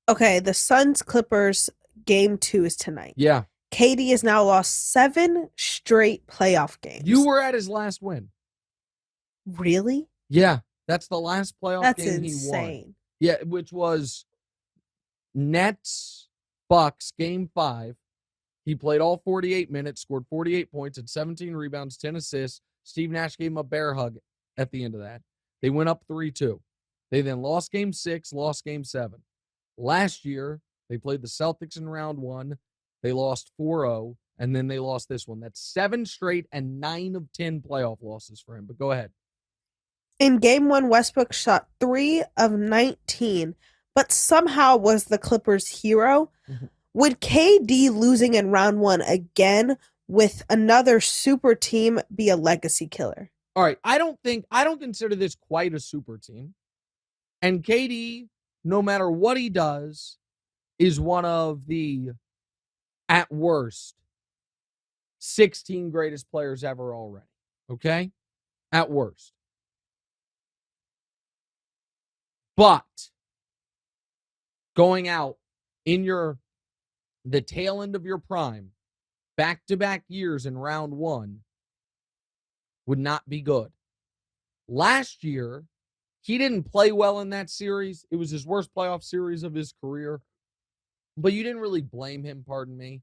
Okay, the Suns Clippers game 2 is tonight. Yeah. KD has now lost 7 straight playoff You games. were at his last win. Really? Yeah. That's the last playoff That's game he won. insane. Yeah, which was Nets Bucks game 5. He played all 48 minutes, scored 48 points, had 17 rebounds, 10 assists. Steve Nash gave him a bear hug at the end of that. They went up 3-2. They then lost game 6, lost game 7. Last year, they played the Celtics in round 1. They lost 4-0, and then they lost this one. That's 7 straight and 9 of 10 playoff losses for him. But go ahead. In game 1, Westbrook shot 3 of 19, but somehow was the Clippers' hero. Would KD losing in round 1 again with another super team be a legacy killer? All right, I don't consider this quite a super team. And KD, no matter what he does, is one of the, at worst, 16 greatest players ever already. Okay? At worst. But going out in the tail end of your prime, back-to-back years in round 1 would not be good. Last year, he didn't play well in that series. It was his worst playoff series of his career. But you didn't really blame him, pardon me,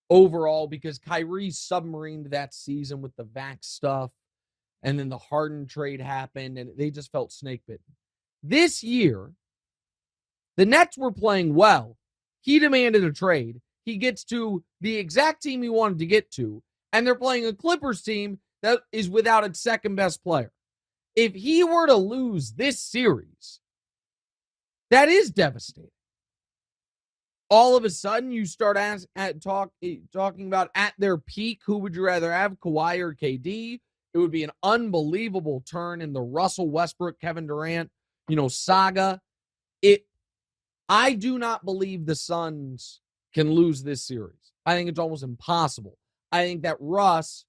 overall, because Kyrie submarined that season with the Vax stuff, and then the Harden trade happened, and they just felt snake bitten. This year, the Nets were playing well. He demanded a trade. He gets to the exact team he wanted to get to, and they're playing a Clippers team that is without its second best player. If he were to lose this series, that is devastating. All of a sudden, you start talking about at their peak, who would you rather have, Kawhi or KD? It would be an unbelievable turn in the Russell Westbrook, Kevin Durant, saga. I do not believe the Suns can lose this series. I think it's almost impossible. I think that Russ,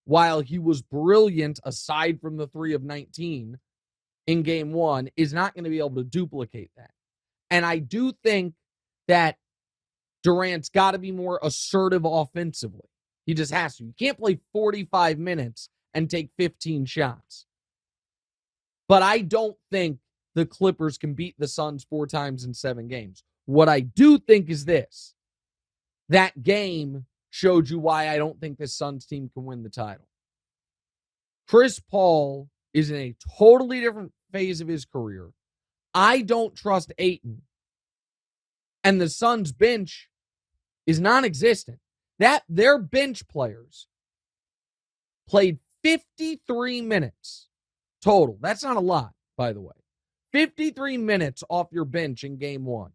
while he was brilliant aside from the 3 of 19 in game 1, is not going to be able to duplicate that. And I do think that Durant's got to be more assertive offensively. He just has to. You can't play 45 minutes and take 15 shots. But I don't think the Clippers can beat the Suns 4 times in 7 games. What I do think is this. That game showed you why I don't think this Suns team can win the title. Chris Paul is in a totally different phase of his career. I don't trust Ayton. And the Suns bench is non-existent. Their bench players played 53 minutes total. That's not a lot, by the way. 53 minutes off your bench in game 1.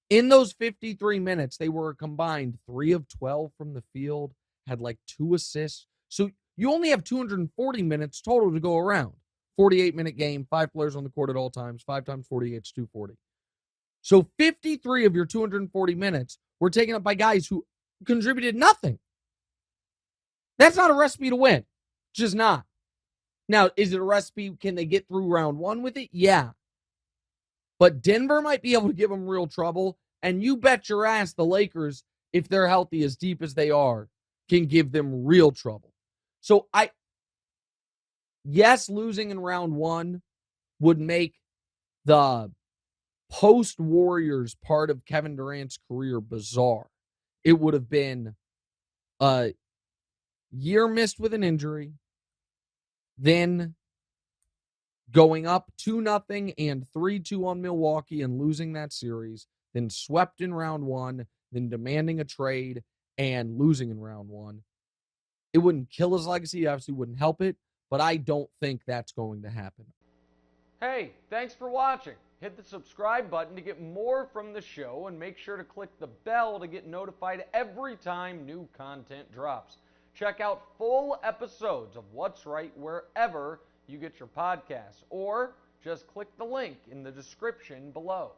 In those 53 minutes, they were a combined 3 of 12 from the field, had like 2 assists. So you only have 240 minutes total to go around. 48-minute game, 5 players on the court at all times. 5 times 48 is 240. So 53 of your 240 minutes were taken up by guys who contributed nothing. That's not a recipe to win. It's just not. Now, is it a recipe? Can they get through round 1 with it? Yeah. But Denver might be able to give them real trouble. And you bet your ass the Lakers, if they're healthy as deep as they are, can give them real trouble. So yes, losing in round 1 would make the post-Warriors part of Kevin Durant's career bizarre. It would have been a year missed with an injury, then going up 2-0 and 3-2 on Milwaukee and losing that series, then swept in round 1, then demanding a trade and losing in round 1. It wouldn't kill his legacy, obviously wouldn't help it, but I don't think that's going to happen. Hey, thanks for watching. Hit the subscribe button to get more from the show, and make sure to click the bell to get notified every time new content drops. Check out full episodes of What's Right wherever you get your podcasts, or just click the link in the description below.